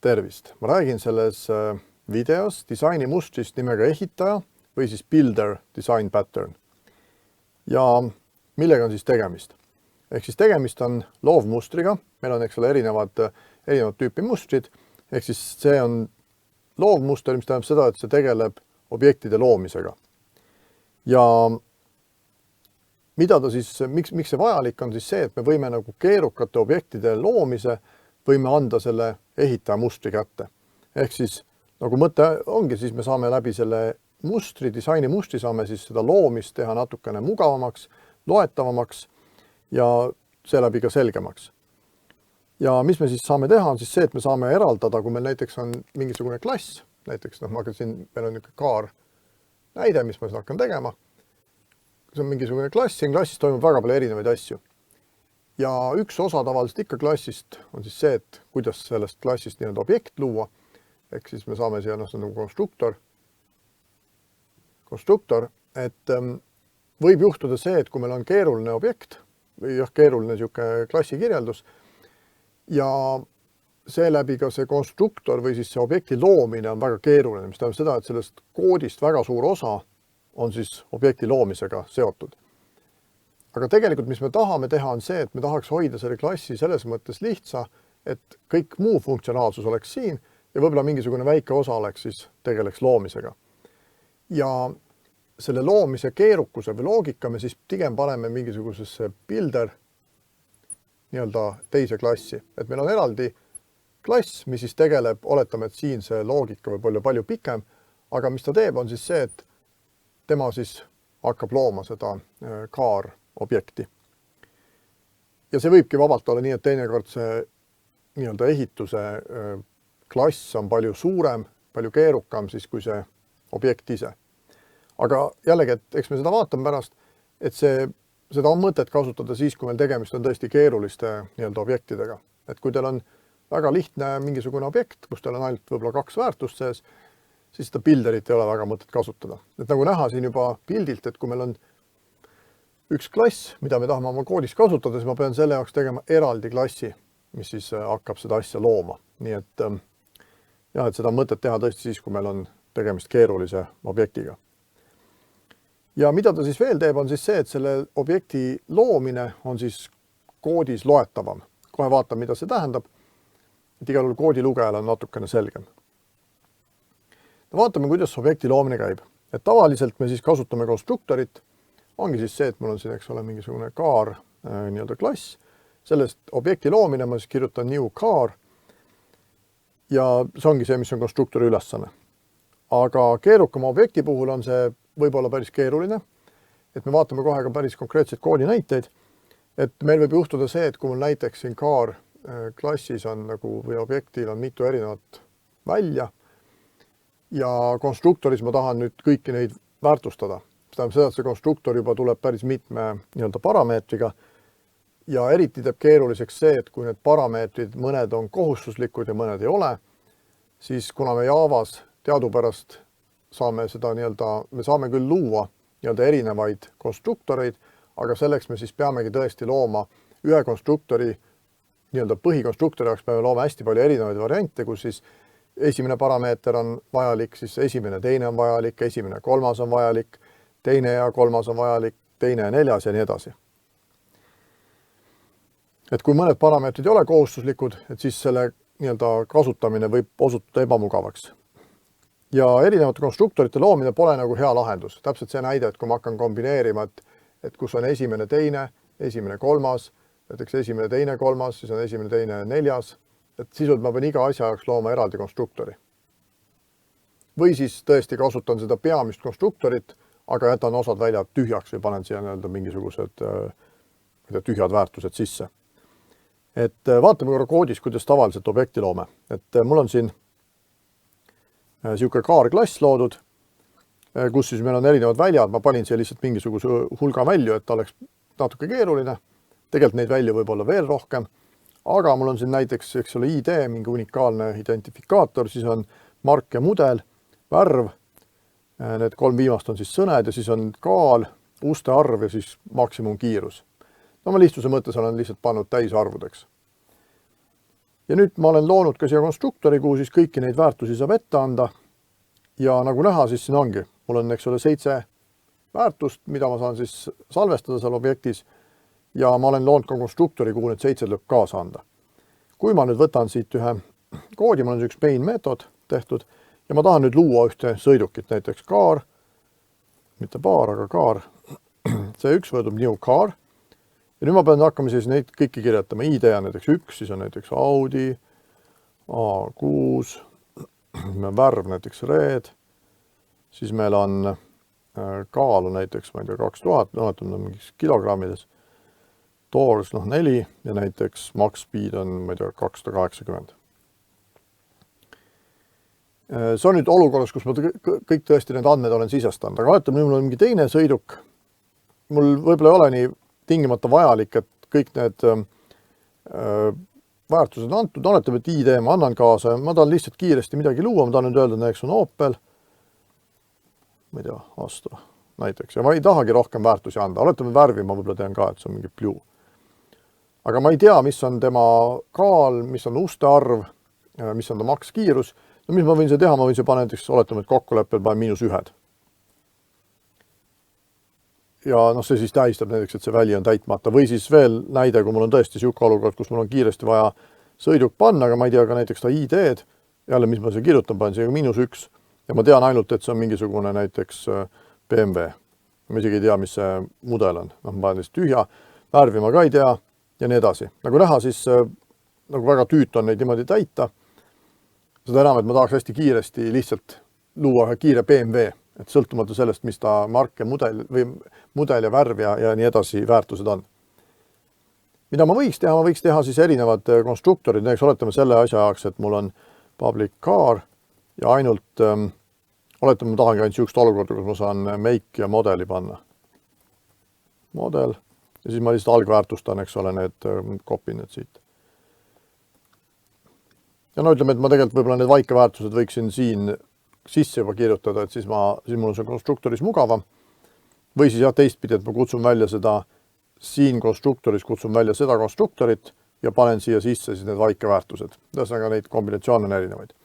Tervist! Ma räägin selles videos disainimustrist nimega ehitaja või siis Builder Design Pattern. Ja millega on siis tegemist? Ehk siis tegemist on loovmustriga. Meil on erinevad tüüpi mustrid. Ehk siis see on loovmuster, mis tähendab seda, et see tegeleb objektide loomisega. Ja mida ta siis, miks see vajalik on siis see, et me võime nagu keerukate objektide loomise võime anda selle ehitaja mustri kätte. Ehk siis, nagu mõte ongi, siis me saame läbi selle mustri, disaini mustri saame siis seda loomist teha natukene mugavamaks, loetavamaks ja seeläbi ka selgemaks. Ja mis me siis saame teha, on siis see, et me saame eraldada, kui meil näiteks on mingisugune klass, näiteks, ma hakkan siin, meil on niisugune kaar näide, mis ma siin hakkan tegema. See on mingisugune klass, siin klassis toimub väga palju erinevaid asju. Ja üks osa tavaliselt ikka klassist on siis see, et kuidas sellest klassist nii-öelda objekt luua. Ehk siis me saame siia nagu konstruktor, et võib juhtuda see, et kui meil on keeruline objekt või keeruline niisugune klassi kirjeldus ja seeläbi ka see konstruktor või siis see objekti loomine on väga keeruline, mis tähendab seda, et sellest koodist väga suur osa on siis objekti loomisega seotud. Aga tegelikult, mis me tahame teha, on see, et me tahaks hoida selle klassi selles mõttes lihtsa, et kõik muu funktsionaalsus oleks siin ja võib-olla mingisugune väike osa oleks siis tegeleks loomisega. Ja selle loomise keerukuse või loogika me siis pigem paneme mingisugusesse Builder nii-öelda teise klassi. Et meil on eraldi klass, mis siis tegeleb, oletame, et siin see loogika võib olla palju pikem, aga mis ta teeb, on siis see, et tema siis hakkab looma seda kaar objekti. Ja see võibki vabalt olla nii, et teinekord see nii-öelda ehituse klass on palju suurem, palju keerukam siis kui see objekt ise. Aga jällegi, et eks me seda vaatame pärast, et seda on mõtet kasutada siis, kui meil tegemist on tõesti keeruliste nii-öelda objektidega. Et kui teil on väga lihtne mingisugune objekt, kus teil on ainult võib-olla 2 väärtust sees, siis seda Builderit ei ole väga mõtet kasutada. Et nagu näha siin juba pildilt, et kui meil on üks klass, mida me tahame oma koodis kasutada, siis ma pean selle jaoks tegema eraldi klassi, mis siis hakkab seda asja looma. Nii et, et seda on mõtet teha tõesti siis, kui meil on tegemist keerulise objektiga. Ja mida ta siis veel teeb, on siis see, et selle objekti loomine on siis koodis loetavam. Kohe vaatame, mida see tähendab, et igal juhul koodi lugejal on natukene selgem. Vaatame, kuidas objekti loomine käib. Et tavaliselt me siis kasutame konstruktorit. Ongi siis see, et mul on siin, eks ole, mingisugune kaar nii-öelda klass. Sellest objekti loomine ma siis kirjutan new car ja see ongi see, mis on konstruktori ülesanne. Aga keerukama objekti puhul on see võib-olla päris keeruline, et me vaatame kohe ka päris konkreetseid koodi näiteid, et meil võib juhtuda see, et kui mul näiteks siin kaar klassis on nagu või objektil on mitu erinevat välja ja konstruktoris ma tahan nüüd kõiki neid väärtustada. See tähendab seda, et see konstruktor juba tuleb päris mitme nii-öelda parameetriga ja eriti teeb keeruliseks see, et kui need parameetrid mõned on kohustuslikud ja mõned ei ole, siis kuna me Javas teadupärast saame seda nii-öelda, me saame küll luua nii-öelda erinevaid konstruktoreid, aga selleks me siis peamegi tõesti looma ühe konstruktori, nii-öelda põhikonstruktori jaoks peame looma hästi palju erinevaid variante, kus siis esimene parameeter on vajalik, siis esimene, teine on vajalik, esimene, kolmas on vajalik, teine ja kolmas on vajalik, teine ja neljas ja nii edasi. Et kui mõned parameetrid ei ole kohustuslikud, et siis selle nii-öelda kasutamine võib osutuda ebamugavaks. Ja erinevate konstruktorite loomine pole nagu hea lahendus. Täpselt see näide, et kui ma hakkan kombineerima, et kus on esimene, teine, kolmas, näiteks esimene, teine, kolmas, siis on esimene, teine, neljas, et sisult ma pean iga asja jaoks looma eraldi konstruktori. Või siis tõesti kasutan seda peamist konstruktorit, aga jätan osad väljad tühjaks või panen siia mingisugused tühjad väärtused sisse. Et vaatame korra koodis, kuidas tavaliselt objekti loome. Et mul on siin niisugune kaarklass loodud, kus siis meil on erinevad väljad. Ma panin siia lihtsalt mingisuguse hulga välju, et ta oleks natuke keeruline. Tegelikult neid välju võib olla veel rohkem, aga mul on siin näiteks ID, mingi unikaalne identifikaator, siis on mark ja mudel, värv, need 3 viimast on siis sõned ja siis on kaal, uste arv ja siis maksimumkiirus. No ma lihtsuse mõttes olen lihtsalt pannud täisarvudeks. Ja nüüd ma olen loonud ka siia konstruktori, kuhu siis kõiki neid väärtusi saab ette anda. Ja nagu näha, siis siin ongi. Mul on, eks ole, 7 väärtust, mida ma saan siis salvestada seal objektis. Ja ma olen loonud ka konstruktori, kuhu need 7 lõpp kaasa anda. Kui ma nüüd võtan siit ühe koodi, mul on üks main meetod tehtud ja ma tahan nüüd luua ühte sõidukit, näiteks car, mitte baar, aga car. C1 võrdub new car. Ja nüüd ma pean hakkama siis neid kõiki kirjatama. ID on näiteks 1, siis on näiteks Audi, A6, värv näiteks red, siis meil on kaalu näiteks, ma ei tea, 2000, oletame mingis kilogrammides, toors 4 ja näiteks max speed on, ma ei tea, 280. See on nüüd olukorras, kus ma kõik tõesti need andmed olen sisestanud, aga oletame, mul on mingi teine sõiduk, mul võib-olla ei ole nii tingimata vajalik, et kõik need väärtused on antud, oletame, et ID ma annan kaasa, ma tahan lihtsalt kiiresti midagi luua, ma tahan nüüd öelda, näiteks on Opel, ma ei tea, Astra näiteks, ja ma ei tahagi rohkem väärtusi anda, oletame värvi, ma võib-olla tean ka, et see on mingi blue. Aga ma ei tea, mis on tema kaal, mis on uste arv, mis on ta max kiirus, no mis ma võin see teha, ma võin see panna näiteks, oletame, et kokkuleppel panen -1. Ja see siis tähistab näiteks, et see väli on täitmata. Või siis veel näide, kui mul on tõesti siuke olukord, kus mul on kiiresti vaja sõiduk panna, aga ma ei tea ka näiteks ta ID-d, jälle, mis ma see kirjutan, panen siia -1 ja ma tean ainult, et see on mingisugune näiteks BMW. Ma isegi ei tea, mis see mudel on. Ma panen lihtsalt tühja, värvi ma ka ei tea ja nii edasi. Nagu näha, siis nagu väga tüütu on neid niimoodi täita. Seda enam, et ma tahaks hästi kiiresti lihtsalt luua ühe kiire BMW. Et sõltumatu sellest, mis ta mark ja mudel ja värv ja nii edasi väärtused on. Mida ma võiks teha? Ma võiks teha siis erinevad konstruktorid. Näiteks oletame selle asja jaoks, et mul on public car ja ainult, oletame, ma tahangi ainult siukest olukorda, kus ma saan make ja modeli panna. Model. Ja siis ma lihtsalt algväärtustan, eks ole, need kopin need siit. Ja no ütleme, et ma tegelikult võib-olla need vaikeväärtused võiksin siin sisse juba kirjutada, et siis mul on see konstruktoris mugavam. Või siis jah, teistpidi, et ma kutsun välja seda, siin konstruktoris kutsun välja seda konstruktorit ja panen siia sisse siis need vaikeväärtused. Ühesõnaga neid kombinatsioone on erinevaid.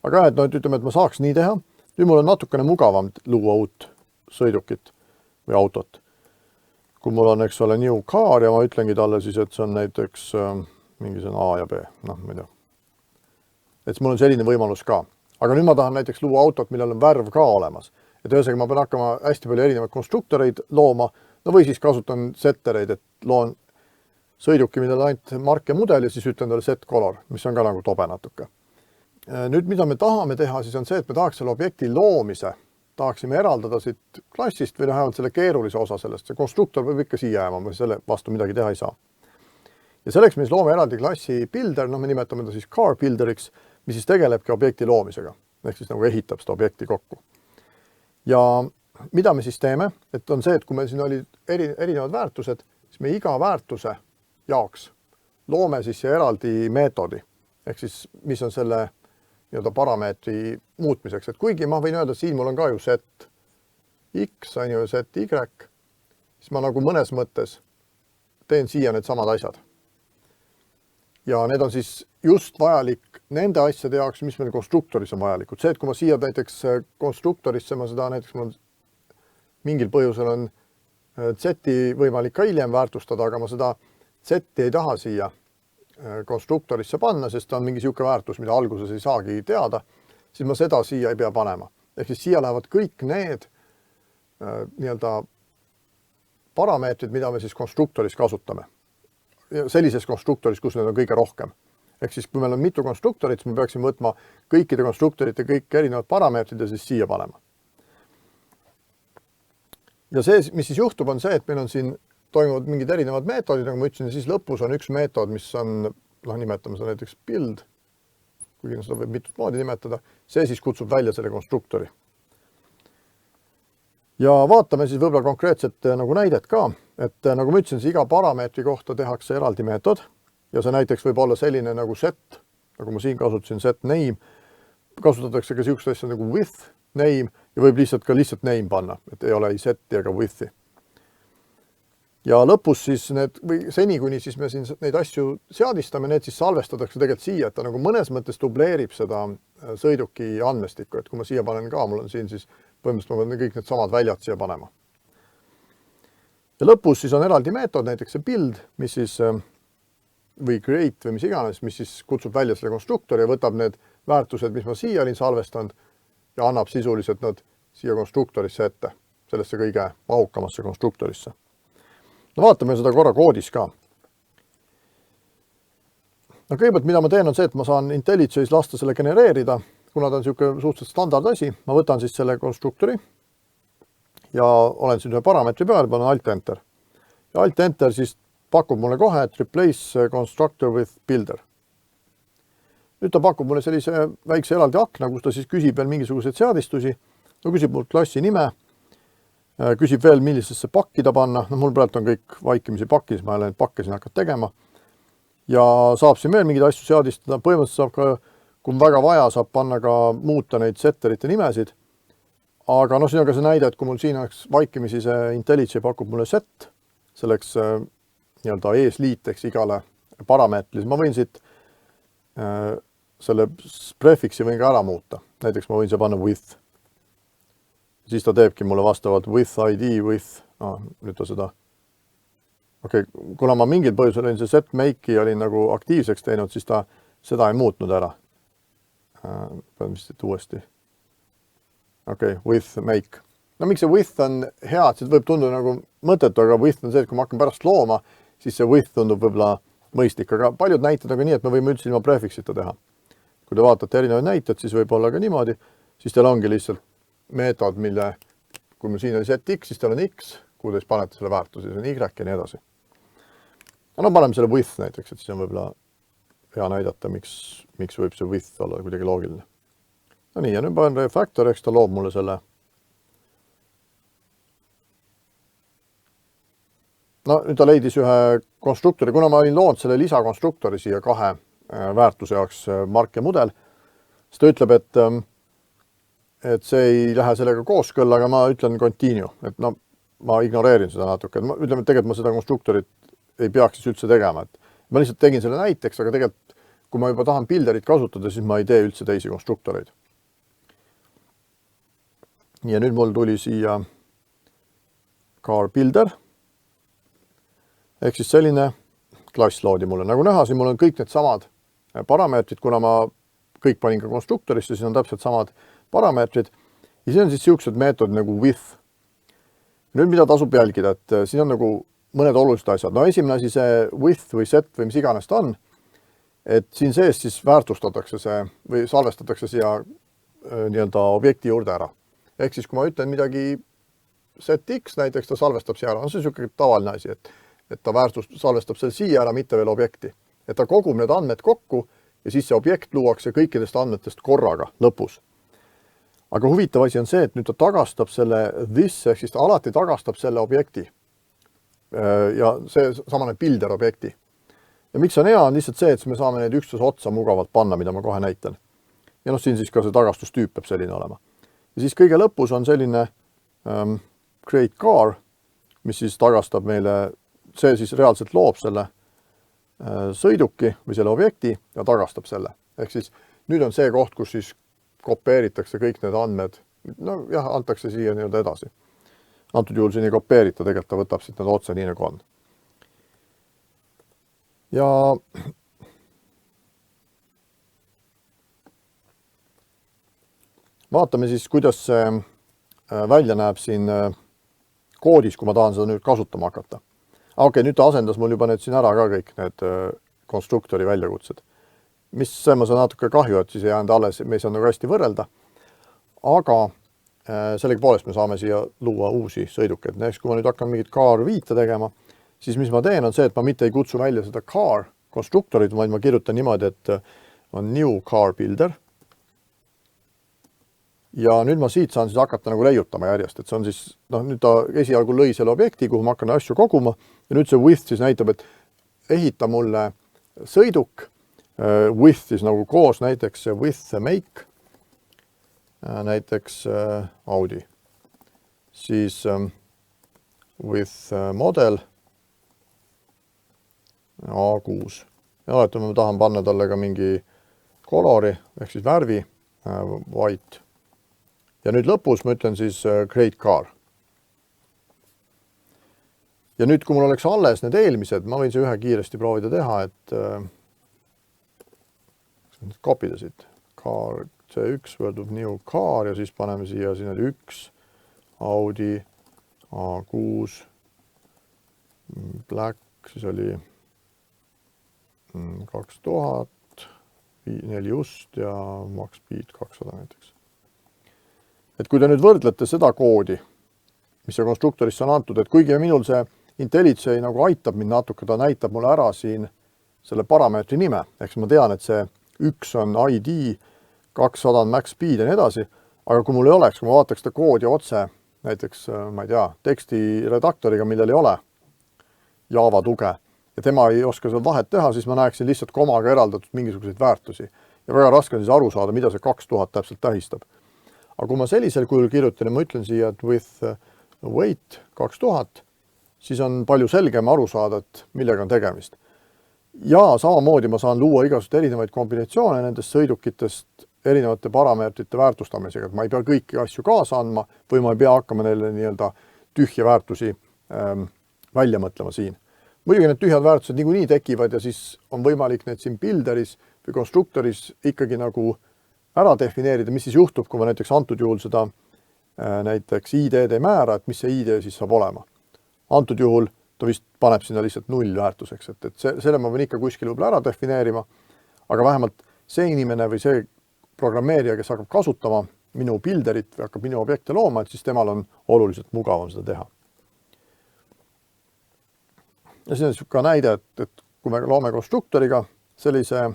Aga et ütleme, et ma saaks nii teha. Nüüd mul on natukene mugavam luua uut sõidukit või autot. Kui mul on, eks ole, new car ja ma ütlengi talle siis, et see on näiteks mingi see A ja B. Ma ei tea. Et mul on selline võimalus ka. Aga nüüd ma tahan näiteks luua autot, millel on värv ka olemas. Et ühesõnaga ma pean hakkama hästi palju erinevaid konstruktoreid looma, no või siis kasutan settereid, et loon sõiduki, millel ainult mark ja mudel ja siis ütlen talle set color, mis on ka nagu tobe natuke. Nüüd, mida me tahame teha, siis on see, et me tahaks selle objekti loomise, tahaksime eraldada siit klassist või vähemalt selle keerulise osa sellest. See konstruktor võib ikka siia jääma, me selle vastu midagi teha ei saa. Ja selleks me siis loome eraldi klassi builder, me nimetame ta siis car builderiks, mis siis tegelebki objekti loomisega, ehk siis nagu ehitab seda objekti kokku. Ja mida me siis teeme, et on see, et kui meil siin olid erinevad väärtused, siis me iga väärtuse jaoks loome siis eraldi meetodi, ehk siis mis on selle nii-öelda parameetri muutmiseks, et kuigi ma võin öelda, siin mul on ka ju set X, on ju set Y, siis ma nagu mõnes mõttes teen siia need samad asjad. Ja need on siis just vajalik nende asjade jaoks, mis meil konstruktoris on vajalikud. See, et kui ma siia näiteks konstruktorisse, ma seda näiteks mul mingil põhjusel on Z-i võimalik ka hiljem väärtustada, aga ma seda Z-i ei taha siia konstruktorisse panna, sest ta on mingi siuke väärtus, mida alguses ei saagi teada, siis ma seda siia ei pea panema. Ehk siis siia lähevad kõik need nii-öelda parameetrid, mida me siis konstruktoris kasutame. Sellises konstruktoris, kus need on kõige rohkem. Ehk siis, kui meil on mitu konstruktorit, siis me peaksime võtma kõikide konstruktorite kõik erinevad parameetrid ja siis siia panema. Ja see, mis siis juhtub, on see, et meil on siin toimuvad mingid erinevad meetodid, nagu ma ütlesin, ja siis lõpus on üks meetod, mis on, nimetame seda näiteks build, kuigi seda võib mitut moodi nimetada, see siis kutsub välja selle konstruktori. Ja vaatame siis võib-olla konkreetset nagu näidet ka, et nagu ma ütlesin, iga parameetri kohta tehakse eraldi meetod ja see näiteks võib olla selline nagu set, nagu ma siin kasutasin set name, kasutatakse ka siukest asja nagu with name ja võib lihtsalt ka lihtsalt name panna, et ei ole ei seti ega with'i. ja lõpus siis need, või seni, kuni siis me siin neid asju seadistame, need siis salvestatakse tegelikult siia, et ta nagu mõnes mõttes dubleerib seda sõiduki andmestikku, et kui ma siia panen ka, mul on siin siis põhimõtteliselt ma pean kõik need samad väljad siia panema. Ja lõpus siis on eraldi meetod, näiteks see build, mis siis, või create või mis iganes, mis siis kutsub välja selle konstruktori ja võtab need väärtused, mis ma siia olin salvestanud ja annab sisuliselt nad siia konstruktorisse ette, sellesse kõige mahukamasse konstruktorisse. No vaatame seda korra koodis ka. No kõigepealt, mida ma teen, on see, et ma saan IntelliJ's lasta selle genereerida, kuna ta on niisugune suhteliselt standard asi, ma võtan siis selle konstruktori ja olen siin ühe parameetri peal, panen Alt-Enter. Ja Alt-Enter siis pakub mulle kohe, et replace constructor with builder. Nüüd ta pakub mulle sellise väikse eraldi akna, kus ta siis küsib veel mingisuguseid seadistusi. No küsib mul klassi nime, küsib veel, millisesse pakki ta panna. No mul praegu on kõik vaikimisi pakkis, ma ei ole neid pakke siin hakanud tegema. Ja saab siin veel mingeid asju seadistada. Põhimõtteliselt saab ka, kui väga vaja, saab panna ka muuta neid setterite nimesid. Aga no siin on ka see näide, et kui mul siin oleks vaikimisi see IntelliJ pakub mulle set, selleks nii-öelda eesliiteks igale parameetris, ma võin siit selle prefiksi võin ka ära muuta. Näiteks ma võin siia panna with. Siis ta teebki mulle vastavalt with ID, with, nüüd ta seda. Okei, kuna ma mingil põhjusel olin see set make'i olin nagu aktiivseks teinud, siis ta seda ei muutnud ära. Pean vist siit uuesti. Okei, with make. No miks see with on hea, et see võib tunduda nagu mõttetu, aga with on see, et kui ma hakkan pärast looma, siis see with tundub võib-olla mõistlik, aga paljud näited on ka nii, et me võime üldse ilma prefiksita teha. Kui te vaatate erinevaid näited, siis võib olla ka niimoodi, siis teil ongi lihtsalt meetod, mille, kui meil siin oli set x, siis teil on x, kuhu te siis panete selle väärtuse, siis on y ja nii edasi. No paneme selle with näiteks, et siis on võib-olla hea näidata, miks võib see with olla kuidagi loogiline. No nii, ja nüüd panen refactor, eks ta loob mulle selle. No nüüd ta leidis ühe konstruktori, kuna ma olin loonud selle lisakonstruktori siia kahe väärtuse jaoks mark ja mudel, siis ta ütleb, et see ei lähe sellega kooskõlla, aga ma ütlen continue, et no, ma ignoreerin seda natuke. Ütleme, et tegelikult ma seda konstruktorit ei peaks siis üldse tegema. Et ma lihtsalt tegin selle näiteks, aga tegelikult, kui ma juba tahan builderit kasutada, siis ma ei tee üldse teisi konstruktoreid. Ja nüüd mul tuli siia car builder. Ehk siis selline klass loodi mulle. Nagu näha, siin mul on kõik need samad parameetrid, kuna ma kõik panin ka konstruktorisse, siis on täpselt samad parameetrid. Ja siin on siis siuksed meetodid nagu with. Nüüd mida tasub jälgida, et siin on nagu mõned olulised asjad. No esimene asi see with või set või mis iganes ta on, et siin sees siis väärtustatakse see või salvestatakse siia nii-öelda objekti juurde ära. Ehk siis kui ma ütlen midagi set x näiteks, ta salvestab siia ära. No see on niisugune tavaline asi, et ta salvestab selle siia ära, mitte veel objekti. Et ta kogub need andmed kokku ja siis see objekt luuakse kõikidest andmetest korraga lõpus. Aga huvitav asi on see, et nüüd ta tagastab selle this, ehk siis ta alati tagastab selle objekti. Ja see samane builder objekti. Ja miks on hea, on lihtsalt see, et me saame need üksteise otsa mugavalt panna, mida ma kohe näitan. Ja noh, siin siis ka see tagastustüüp peab selline olema. Ja siis kõige lõpus on selline create car, mis siis tagastab meile, see siis reaalselt loob selle sõiduki või selle objekti ja tagastab selle. Ehk siis nüüd on see koht, kus siis kopeeritakse kõik need andmed. No jah, antakse siia nii-öelda edasi. Antud juhul siin ei kopeerita, tegelikult ta võtab siit need otse nii nagu on. Ja vaatame siis, kuidas see välja näeb siin koodis, kui ma tahan seda nüüd kasutama hakata. Okei, nüüd ta asendas mul juba need siin ära ka kõik need konstruktori väljakutsed. Mis see ma saan natuke kahju, et siis ei jäänud alles, me ei saa nagu hästi võrrelda. Aga sellega poolest me saame siia luua uusi sõidukeid. Näiteks, kui ma nüüd hakkan mingit car 5 tegema, siis mis ma teen on see, et ma mitte ei kutsu välja seda car konstruktorit, vaid ma kirjutan niimoodi, et on new car builder. Ja nüüd ma siit saan siis hakata nagu leiutama järjest, et see on siis, noh, nüüd ta esialgu lõi selle objekti, kuhu ma hakkan asju koguma ja nüüd see with siis näitab, et ehita mulle sõiduk with siis nagu koos näiteks with make, näiteks Audi, siis with model A6. Ja oletame, ma tahan panna talle ka mingi colori ehk siis värvi, white. Ja nüüd lõpus ma ütlen siis create car. Ja nüüd, kui mul oleks alles need eelmised, ma võin see ühe kiiresti proovida teha, et kopida siit. Car C1 World of New Car ja siis paneme siia siin 1 Audi A6 Black, siis oli 2000, 4 just ja Max Speed 200 näiteks. Et kui te nüüd võrdlete seda koodi, mis see konstruktorisse on antud, et kuigi minul see IntelliJ nagu aitab mind natuke, ta näitab mulle ära siin selle parameetri nime, ehk ma tean, et see 1 on ID, 200 on Max Speed ja nii edasi, aga kui mul ei oleks, kui ma vaataks seda koodi otse, näiteks, ma ei tea, tekstiredaktoriga, millel ei ole Java tuge ja tema ei oska seal vahet teha, siis ma näeksin lihtsalt komaga eraldatud mingisuguseid väärtusi. Ja väga raske on siis aru saada, mida see 2000 täpselt tähistab. Aga kui ma sellisel kujul kirjutan ja ma ütlen siia, et with weight 2000, siis on palju selgem aru saada, et millega on tegemist. Ja samamoodi ma saan luua igasugust erinevaid kombinatsioone nendest sõidukitest erinevate parameetrite väärtustamisega, et ma ei pea kõiki asju kaasa andma või ma ei pea hakkama neile nii-öelda tühje väärtusi välja mõtlema siin. Muidugi need tühjad väärtused niikuinii tekivad ja siis on võimalik need siin builderis või konstruktoris ikkagi nagu ära defineerida, mis siis juhtub, kui ma näiteks antud juhul seda näiteks ID-d ei määra, et mis see ID siis saab olema. Antud juhul ta vist paneb sinna lihtsalt 0 väärtuseks, et selle ma võin ikka kuskil võib-olla ära defineerima, aga vähemalt see inimene või see programmeerija, kes hakkab kasutama minu builderit või hakkab minu objekte looma, et siis temal on oluliselt mugavam seda teha. Ja see on ka näide, et kui me loome konstruktoriga sellise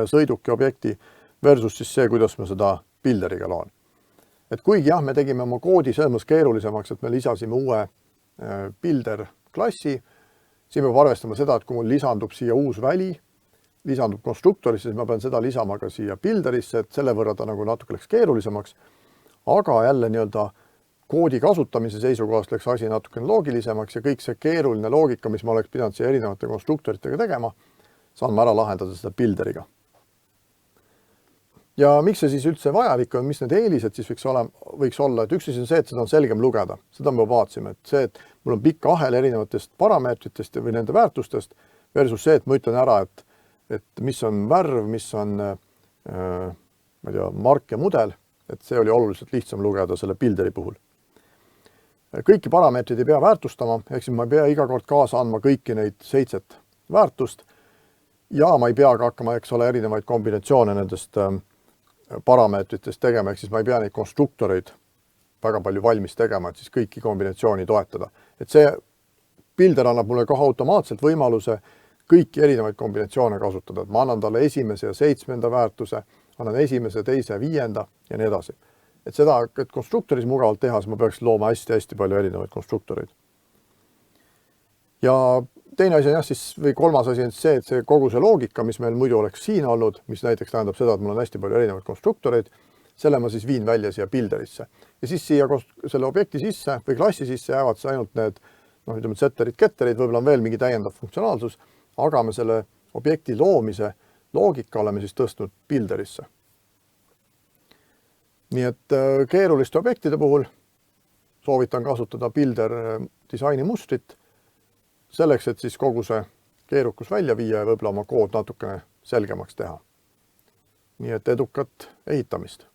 sõiduki objekti versus siis see, kuidas me seda builderiga loon. Et kuigi jah, me tegime oma koodi selles keerulisemaks, et me lisasime uue builder klassi, siin peab arvestama seda, et kui mul lisandub siia uus väli, lisandub konstruktorisse, siis ma pean seda lisama ka siia builderisse, et selle võrra ta nagu natuke läks keerulisemaks, aga jälle nii-öelda koodi kasutamise seisukohast läks asi natukene loogilisemaks ja kõik see keeruline loogika, mis ma oleks pidanud siia erinevate konstruktoritega tegema, saan ma ära lahendada seda builderiga. Ja miks see siis üldse vajalik on, mis need eelised siis võiks olla, et üks siis on see, et seda on selgem lugeda, seda me vaatsime, et see, et mul on pikk ahel erinevatest parameetritest või nende väärtustest versus see, et ma ütlen ära, et mis on värv, mis on ma ei tea, mark ja mudel, et see oli oluliselt lihtsam lugeda selle builderi puhul. Kõiki parameetrid ei pea väärtustama, ehk siis ma ei pea iga kord kaasa andma kõiki neid 7 väärtust ja ma ei pea ka hakkama, eks ole, erinevaid kombinatsioone nendest parameetritest tegema, ehk siis ma ei pea neid konstruktoreid väga palju valmis tegema, et siis kõiki kombinatsiooni toetada. Et see builder annab mulle kohe automaatselt võimaluse kõiki erinevaid kombinatsioone kasutada. Et ma annan talle 1. ja 7. väärtuse, annan 1., 2., 5. ja nii edasi. Et seda, et konstruktoris mugavalt teha, siis ma peaks looma hästi palju erinevaid konstruktoreid. Ja teine asi on jah, siis, või kolmas asi on see, et see kogu see loogika, mis meil muidu oleks siin olnud, mis näiteks tähendab seda, et mul on hästi palju erinevaid konstruktoreid, selle ma siis viin välja siia builderisse. Ja siis siia selle objekti sisse või klassi sisse jäävad ainult need, ütleme, setterid, ketterid, võib-olla on veel mingi täiendav funktsionaalsus, aga me selle objekti loomise loogika oleme siis tõstnud builderisse. Nii et keeruliste objektide puhul soovitan kasutada builder disaini mustrit selleks, et siis kogu see keerukus välja viia ja võib-olla oma kood natukene selgemaks teha. Nii et edukat ehitamist!